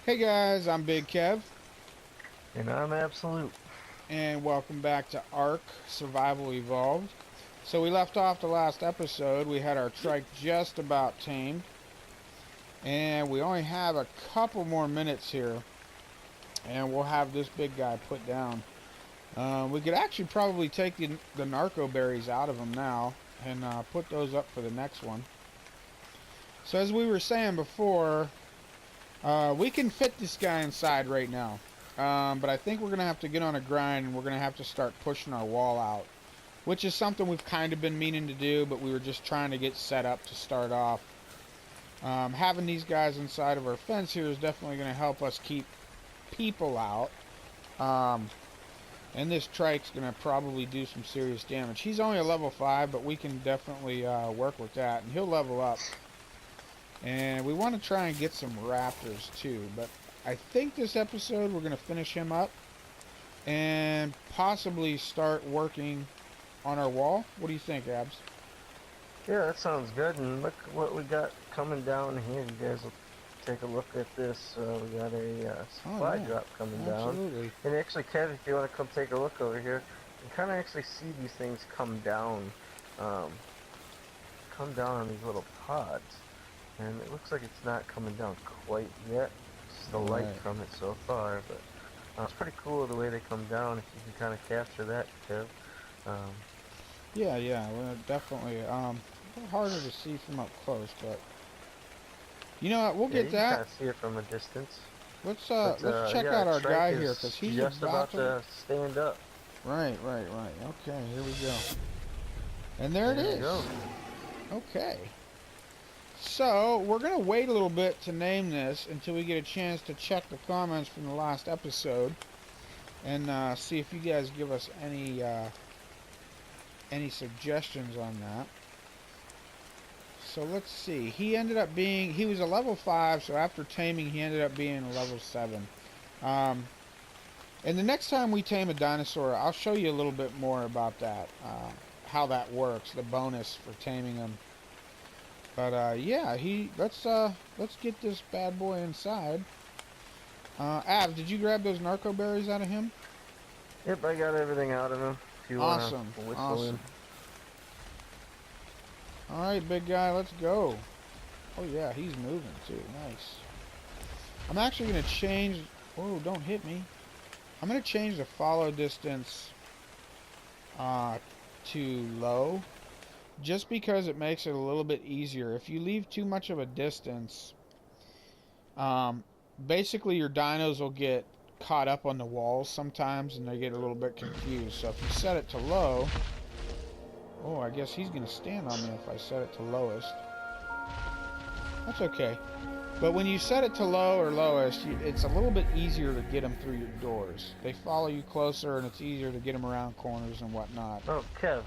Hey guys, I'm Big Kev, And I'm absolute. and welcome back to Ark Survival Evolved. So we left off the last episode. We had our trike just about tamed, and we only have a couple more minutes here, and we'll have this big guy put down. We could actually probably take the narco berries out of him now and put those up for the next one. So as we were saying before, we can fit this guy inside right now. But I think we're going to have to get on a grind and we're going to have to start pushing our wall out. Which is something we've kind of been meaning to do, but we were just trying to get set up to start off. Having these guys inside of our fence here is definitely going to help us keep people out. Um, and this trike's going to probably do some serious damage. He's only a level 5, but we can definitely work with that. And he'll level up. And we want to try and get some raptors too, but I think this episode we're going to finish him up and possibly start working on our wall. What do you think, Abs? Yeah, that sounds good. And look what we got coming down here. You guys will take a look at this. We got a Oh supply yeah, drop coming down. absolutely. And actually, Kev, if you want to come take a look over here, you can kind of actually see these things um, come down on these little pods. And it looks like it's not coming down quite yet. Just the light Right. from it so far, but it's pretty cool the way they come down. If you can kind of capture that, Kev. Um, Yeah, well, definitely. A little harder to see from up close, but you know what? We'll Yeah, get you can kind that. of see it from a distance. Let's check Yeah, out our Trike guy here is because he's just about about to. to stand up. Right. Okay, here we go. And there it There you is. go. Okay. So, we're going to wait a little bit to name this until we get a chance to check the comments from the last episode and see if you guys give us any suggestions on that. So, let's see. He was a level 5, so after taming, he ended up being a level 7. Um, and the next time we tame a dinosaur, I'll show you a little bit more about that, how that works, the bonus for taming them. But yeah, let's get this bad boy inside. Av, did you grab those narco berries out of him? Yep, I got everything out of him. If you wanna Awesome, whistle awesome. in. All right, big guy, let's go. Oh yeah, he's moving too. Nice. I'm actually gonna change. Oh, don't hit me. I'm gonna change the follow distance uh, to low, just because it makes it a little bit easier. If you leave too much of a distance, Um, basically, your dinos will get caught up on the walls sometimes, and they get a little bit confused. So if you set it to low, oh, I guess he's going to stand on me if I set it to lowest. That's okay. But when you set it to low or lowest, it's a little bit easier to get them through your doors. They follow you closer, and it's easier to get them around corners and whatnot. Oh, Kev,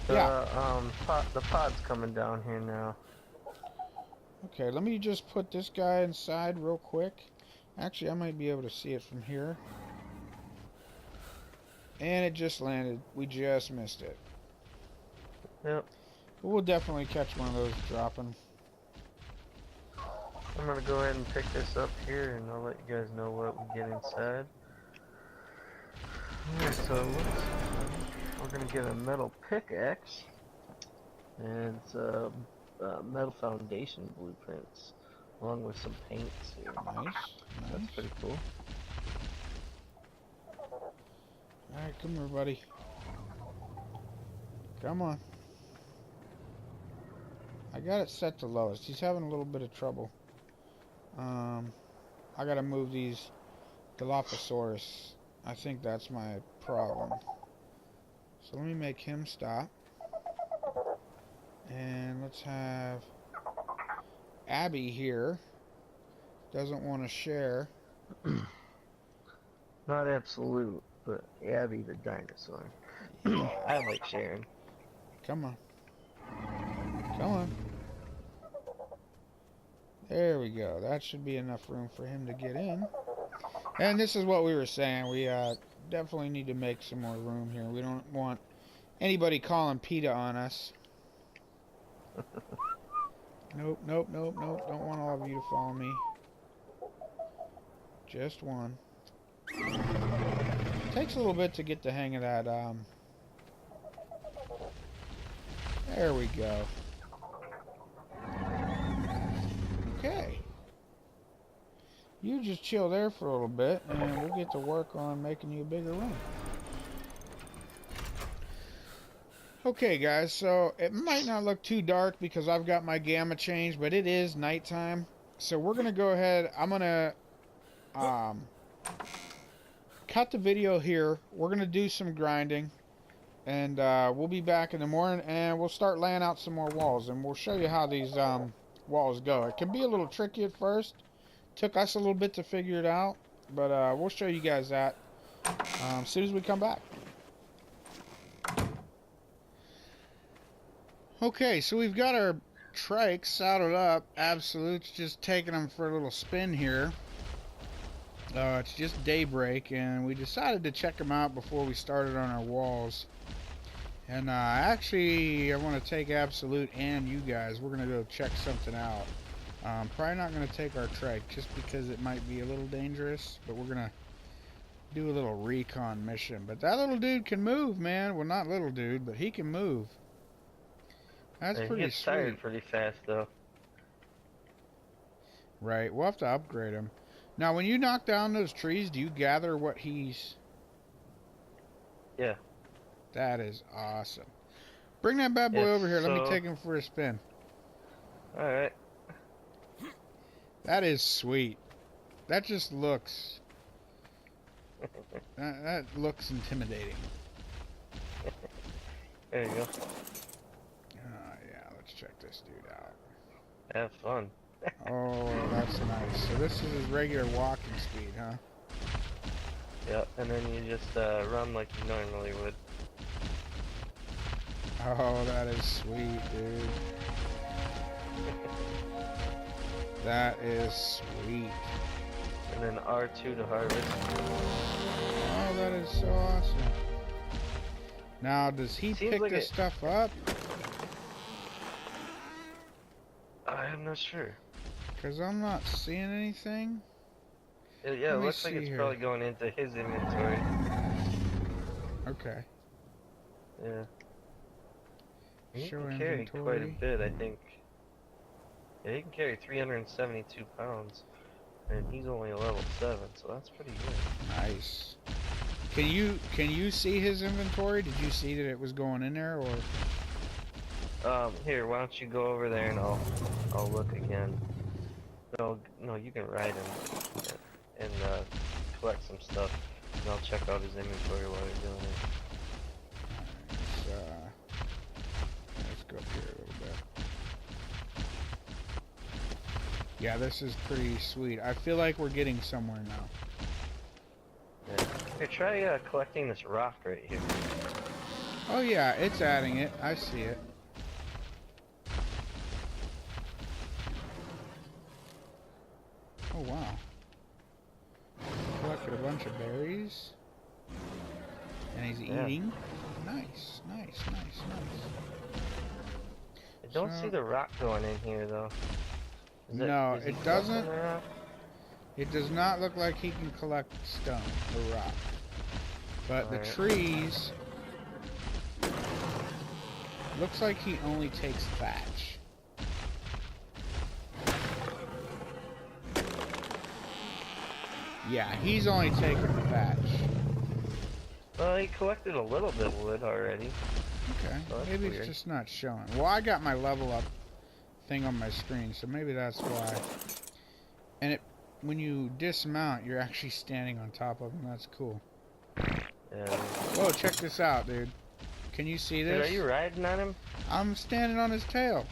Yeah. the pod's coming down here now. Okay, let me just put this guy inside real quick. Actually, I might be able to see it from here. And it just landed. We just missed it. Yep. But we'll definitely catch one of those dropping. I'm gonna go ahead and pick this up here, and I'll let you guys know what we get inside. Alright, so we're gonna get a metal pickaxe, and it's metal foundation blueprints, along with some paints here. Nice, That's nice. pretty cool. Alright, come here, buddy. Come on. I got it set to lowest. He's having a little bit of trouble. I gotta move these Dilophosaurus. I think that's my problem. So let me make him stop. And let's have Abby here. Doesn't want to share. Not absolute, but Abby the dinosaur. Yeah. I like sharing. Come on. Come on. There we go. That should be enough room for him to get in. And this is what we were saying. We definitely need to make some more room here. We don't want anybody calling PETA on us. Nope. Don't want all of you to follow me. Just one. Takes a little bit to get the hang of that. There we go. Okay. You just chill there for a little bit, and we'll get to work on making you a bigger room. Okay, guys, so it might not look too dark because I've got my gamma changed, but it is nighttime. So we're going to go ahead. I'm going to cut the video here. We're going to do some grinding, and we'll be back in the morning, and we'll start laying out some more walls, and we'll show you how these walls go. It can be a little tricky at first. Took us a little bit to figure it out, but we'll show you guys that as soon as we come back. Okay, so we've got our trikes saddled up. Absolute's just taking them for a little spin here. It's just daybreak, and we decided to check them out before we started on our walls. And actually, I want to take Absolute and you guys. We're going to go check something out. Probably not going to take our trike just because it might be a little dangerous, but we're going to do a little recon mission. But that little dude can move, man. Well, not little dude, but he can move. That's pretty sweet. He gets tired pretty fast, though. Right, we'll have to upgrade him. Now, when you knock down those trees, do you gather what he's... Yeah. That is awesome. Bring that bad boy over here. Let me take him for a spin. Alright. That is sweet. That just looks... that looks intimidating. There you go. Yeah, let's check this dude out. Have fun. Oh, that's nice. So this is his regular walking speed, huh? Yep, and then you just run like you normally would. Oh, that is sweet, dude. That is sweet. And then R2 to harvest. Oh, that is so awesome. Now, does he pick like this stuff up? I'm not sure. Because I'm not seeing anything. Yeah, it looks like it's probably going into his inventory. Okay. Yeah. He Show can carry inventory. quite a bit, I think. Yeah, he can carry 372 pounds. And he's only a level 7, so that's pretty good. Nice. Can you see his inventory? Did you see that it was going in there, or? Here, why don't you go over there and I'll look again. No, you can ride him and collect some stuff, and I'll check out his inventory while you're doing it. Let's go up here a little bit. Yeah, this is pretty sweet. I feel like we're getting somewhere now. Yeah. Here, try collecting this rock right here. Oh yeah, it's adding it. I see it. Oh wow. Collected a bunch of berries. And he's eating. Nice, nice, nice, nice. I don't see the rock going in here though. No, it doesn't. It does not look like he can collect stone or rock. But the trees... Looks like he only takes thatch. Yeah, he's only taking thatch. Well, he collected a little bit of wood already. Okay, so maybe weird. It's just not showing. Well, I got my level up thing on my screen, so maybe that's why. And when you dismount, you're actually standing on top of him. That's cool. Yeah. Whoa, check this out, dude. Can you see this? Dude, are you riding on him? I'm standing on his tail.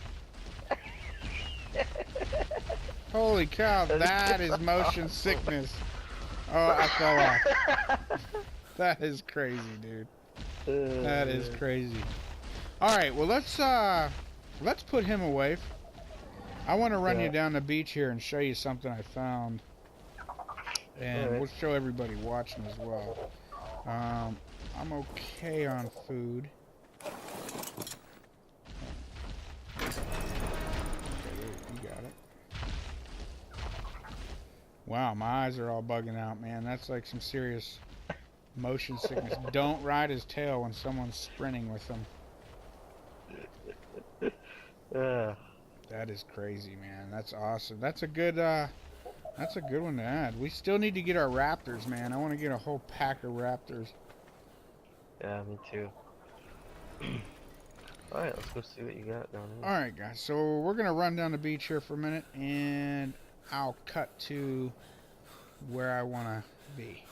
Holy cow, that is motion sickness. Oh, I fell off. That is crazy, dude. That is crazy. Alright, well let's put him away. I want to run you down the beach here and show you something I found. And we'll show everybody watching as well. I'm okay on food. Okay, you got it. Wow, my eyes are all bugging out, man. That's like some serious motion sickness. Don't ride his tail when someone's sprinting with him. Uh, That is crazy, man. That's awesome. That's a good one to add. We still need to get our raptors, man. I want to get a whole pack of raptors. yeah, me too. Alright, let's go see what you got down here. Alright, guys. So we're going to run down the beach here for a minute, and I'll cut to where I want to be.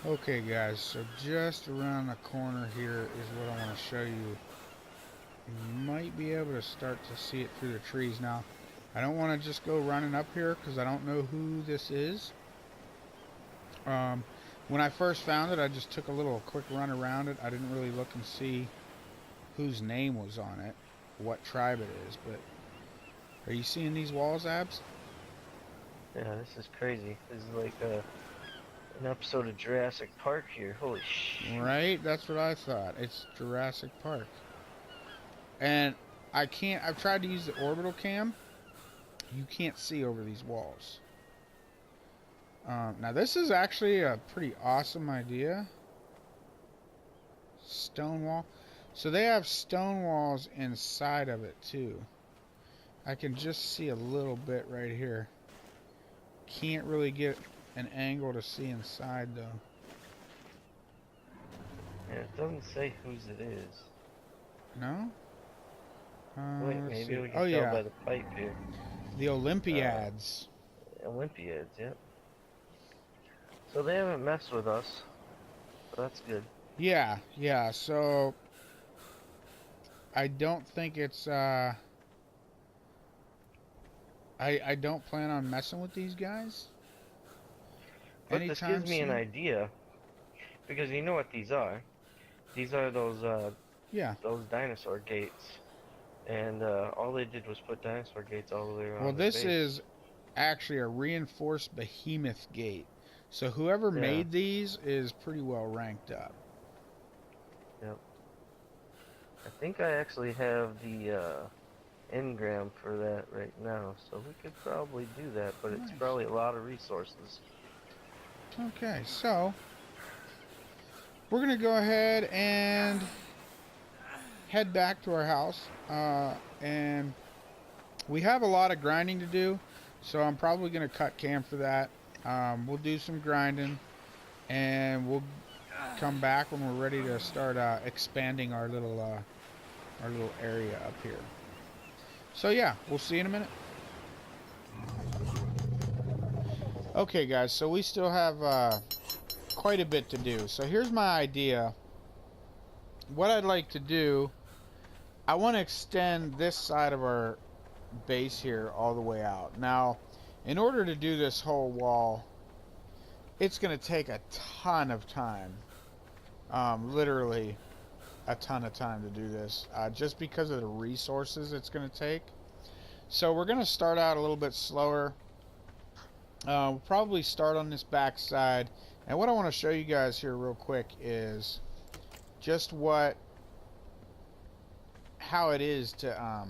Okay, guys. So just around the corner here is what I want to show you. You might be able to start to see it through the trees now. I don't want to just go running up here because I don't know who this is. When I first found it, I just took a little quick run around it. I didn't really look and see whose name was on it, what tribe it is. But are you seeing these walls, Abs? Yeah, this is crazy. This is like an episode of Jurassic Park here. Holy shit. Right? That's what I thought. It's Jurassic Park. And I've tried to use the orbital cam. You can't see over these walls. Now this is actually a pretty awesome idea. Stone wall. So they have stone walls inside of it too. I can just see a little bit right here. Can't really get an angle to see inside though. Yeah, it doesn't say whose it is. No? Wait, Let's maybe see. we can Oh, tell yeah. by the pipe here. The Olympiads. Olympiads, yep. So they haven't messed with us. So that's good. Yeah, yeah. So I don't think it's I don't plan on messing with these guys. But this gives me an idea. Because you know what these are. These are those those dinosaur gates. And all they did was put dinosaur gates all the way around. Well, the this base. is actually a reinforced behemoth gate. So whoever made these is pretty well ranked up. Yep. I think I actually have the engram for that right now, so we could probably do that, but it's probably a lot of resources. Okay, so we're gonna go ahead and head back to our house, and we have a lot of grinding to do, so I'm probably gonna cut cam for that. We'll do some grinding, and we'll come back when we're ready to start expanding our little area up here. So yeah, we'll see you in a minute. Okay, guys, so we still have quite a bit to do. So here's my idea. What I'd like to do, I want to extend this side of our base here all the way out. Now, in order to do this whole wall, it's going to take a ton of time. Literally a ton of time to do this, just because of the resources it's going to take. So we're going to start out a little bit slower. We'll probably start on this back side, and what I want to show you guys here real quick is just how it is to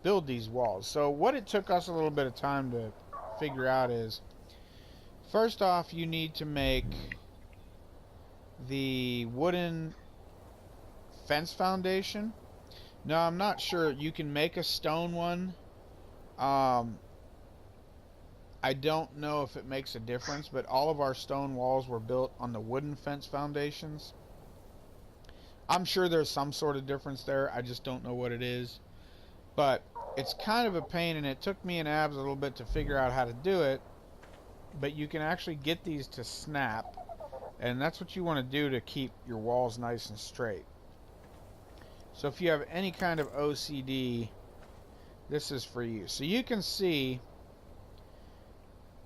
build these walls. So what it took us a little bit of time to figure out is, first off, you need to make the wooden fence foundation. Now, I'm not sure. You can make a stone one. I don't know if it makes a difference, but all of our stone walls were built on the wooden fence foundations. I'm sure there's some sort of difference there. I just don't know what it is. But it's kind of a pain, and it took me and Abs a little bit to figure out how to do it. But you can actually get these to snap, and that's what you want to do to keep your walls nice and straight. So if you have any kind of OCD, this is for you. So you can see,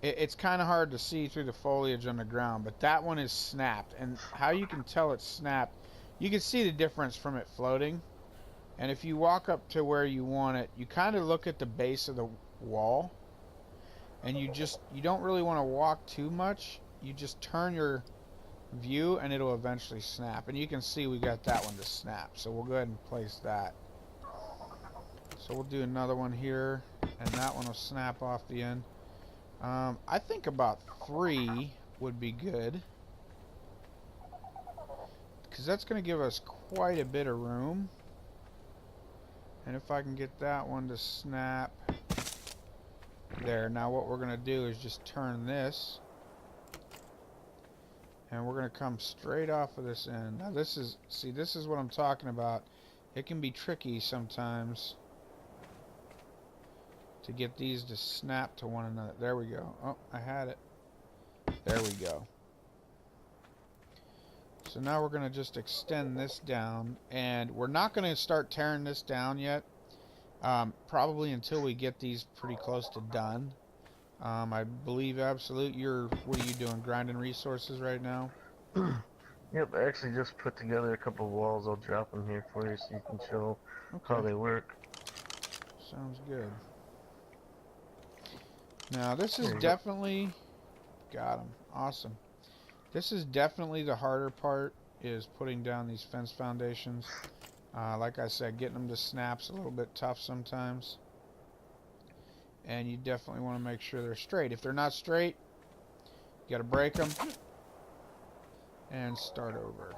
it's kind of hard to see through the foliage on the ground, but that one is snapped. And how you can tell it's snapped, you can see the difference from it floating. And if you walk up to where you want it, you kind of look at the base of the wall, and you don't really want to walk too much. You just turn your view and it'll eventually snap. And you can see we got that one to snap, so we'll go ahead and place that. So we'll do another one here, and that one will snap off the end. I think about 3 would be good. Because that's going to give us quite a bit of room. And if I can get that one to snap. There. Now what we're going to do is just turn this. And we're going to come straight off of this end. Now this is, see, this is what I'm talking about. It can be tricky sometimes to get these to snap to one another. There we go. Oh, I had it. There we go. So now we're going to just extend this down. And we're not going to start tearing this down yet. Probably until we get these pretty close to done. I believe Absolute, what are you doing? Grinding resources right now? Yep, I actually just put together a couple walls. I'll drop them here for you so you can show how Okay. they work. Sounds good. Now this is There you definitely... Got him. Awesome. This is definitely the harder part, is putting down these fence foundations. Like I said, getting them to snap's a little bit tough sometimes. And you definitely want to make sure they're straight. If they're not straight, you got to break them and start over.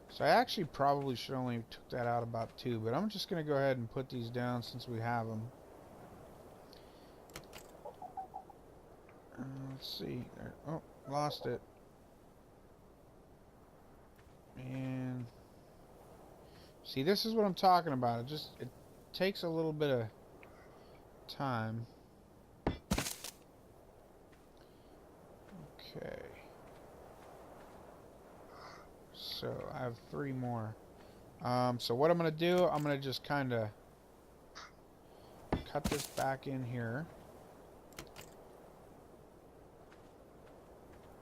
So I actually probably should only took that out about 2, but I'm just going to go ahead and put these down since we have them. Let's see. There. Oh, lost it. And see, this is what I'm talking about. It takes a little bit of time. Okay. So I have 3 more. So what I'm going to do, I'm going to just kind of cut this back in here.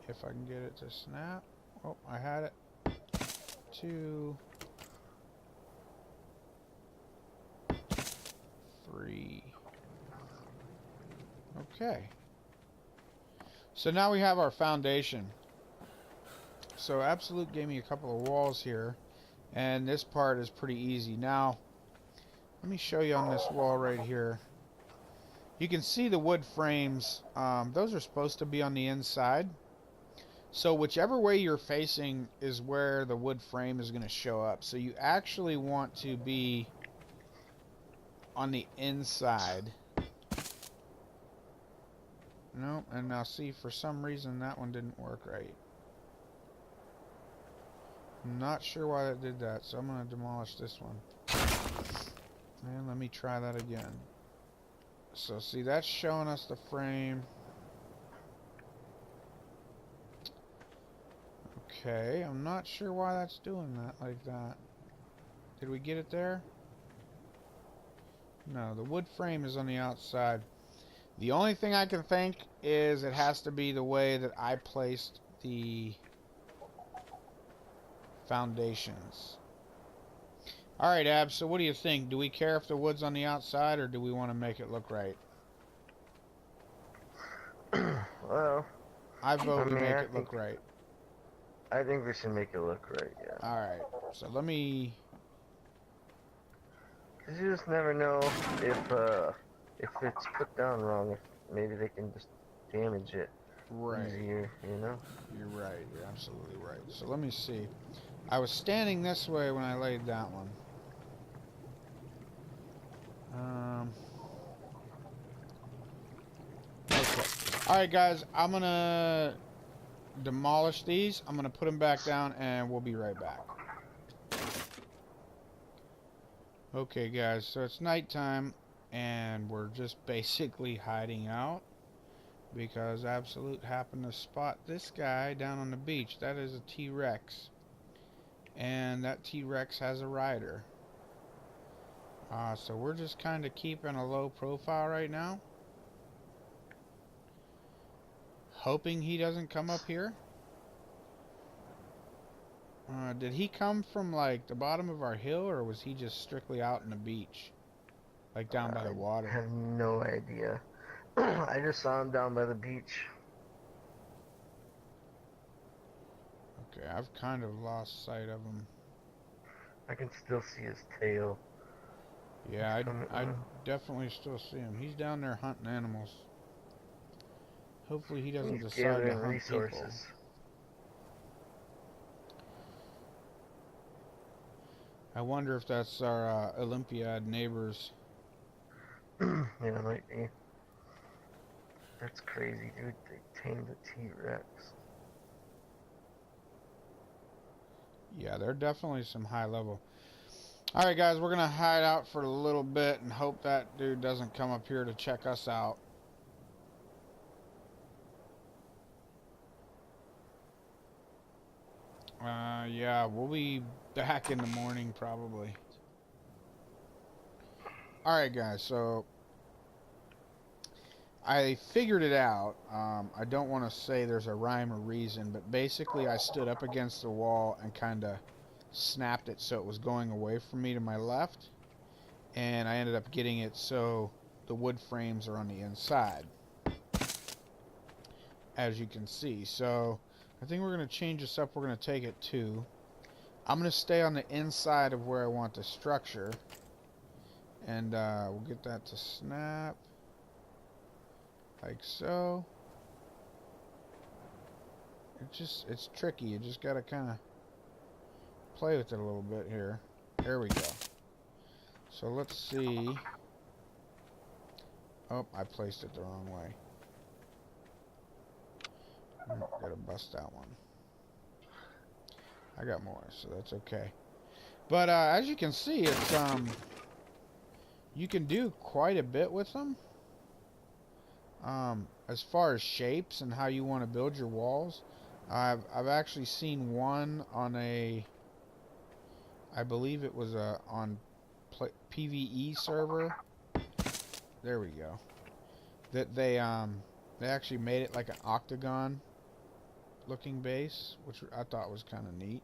If I can get it to snap. Oh, I had it. 2, 3. Okay. So now we have our foundation. So Absolute gave me a couple of walls here. And this part is pretty easy. Now, let me show you on this wall right here. You can see the wood frames. Those are supposed to be on the inside. So whichever way you're facing is where the wood frame is going to show up. So you actually want to be on the inside. Nope, and now see, for some reason that one didn't work right. I'm not sure why that did that, so I'm going to demolish this one. And let me try that again. So see, that's showing us the frame. Okay, I'm not sure why that's doing that like that. Did we get it there? No, the wood frame is on the outside. The only thing I can think is it has to be the way that I placed the foundations. Alright, Ab, so what do you think? Do we care if the wood's on the outside, or do we want to make it look right? Well, I vote we make it look right. I think we should make it look right, yeah. Alright, so let me... Cause you just never know if it's put down wrong, if maybe they can just damage it easier, you know? You're right, you're absolutely right. So let me see. I was standing this way when I laid that one. Okay. Alright guys, I'm gonna demolish these. I'm gonna put them back down and we'll be right back. Okay guys, so it's nighttime and we're just basically hiding out because Absolute happened to spot this guy down on the beach. That is a T-Rex. And that T-Rex has a rider. So we're just kind of keeping a low profile right now. Hoping he doesn't come up here. Did he come from like the bottom of our hill, or was he just strictly out on the beach? Like down by the water? I have no idea. I just saw him down by the beach. Okay, I've kind of lost sight of him. I can still see his tail. Yeah, I definitely still see him. He's down there hunting animals. Hopefully he doesn't He's decide to gathering hunt people. resources. I wonder if that's our Olympiad neighbors. Yeah, it might be. That's crazy, dude. They tamed a T-Rex. Yeah, they're definitely some high level. Alright guys, we're gonna hide out for a little bit and hope that dude doesn't come up here to check us out. Yeah, we'll be back in the morning probably. Alright guys, so I figured it out. I don't want to say there's a rhyme or reason, but basically I stood up against the wall and kind of snapped it so it was going away from me to my left, and I ended up getting it so the wood frames are on the inside, as you can see. So I think we're going to change this up. We're going to take it to, I'm going to stay on the inside of where I want the structure, and we'll get that to snap like so. It's tricky. You just gotta kind of play with it a little bit here. There we go. So let's see. Oh, I placed it the wrong way. Gotta bust that one. I got more, so that's okay. But as you can see, it's you can do quite a bit with them. As far as shapes and how you want to build your walls, I've actually seen one on a, I believe it was on PvE server. There we go. That they actually made it like an octagon looking base, which I thought was kind of neat.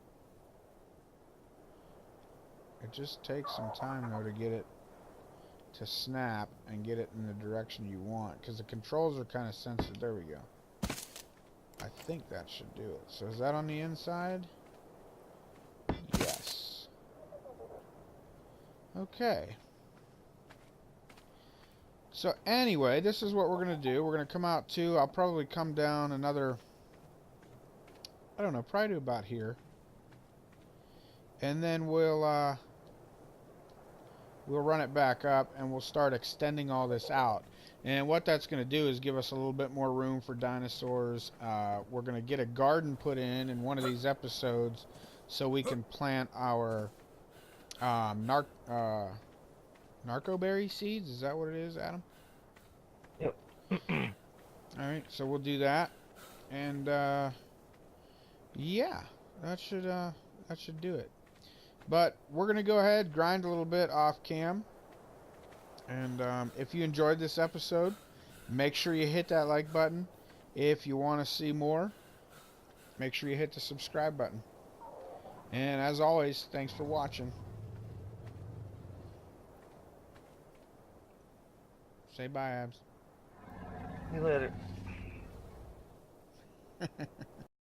It just takes some time though to get it to snap and get it in the direction you want, because the controls are kind of sensitive. There we go. I think that should do it. So is that on the inside? Yes. Okay. So anyway, this is what we're going to do. We're going to come out to, I'll probably come down another, I don't know, probably to about here. And then we'll run it back up and we'll start extending all this out. And what that's going to do is give us a little bit more room for dinosaurs. We're going to get a garden put in one of these episodes so we can plant our narcoberry seeds. Is that what it is, Adam? Yep. Alright, so we'll do that. And yeah, that should do it. But we're going to go ahead, grind a little bit off cam. And if you enjoyed this episode, make sure you hit that like button. If you want to see more, make sure you hit the subscribe button. And as always, thanks for watching. Say bye, Abs. See you later.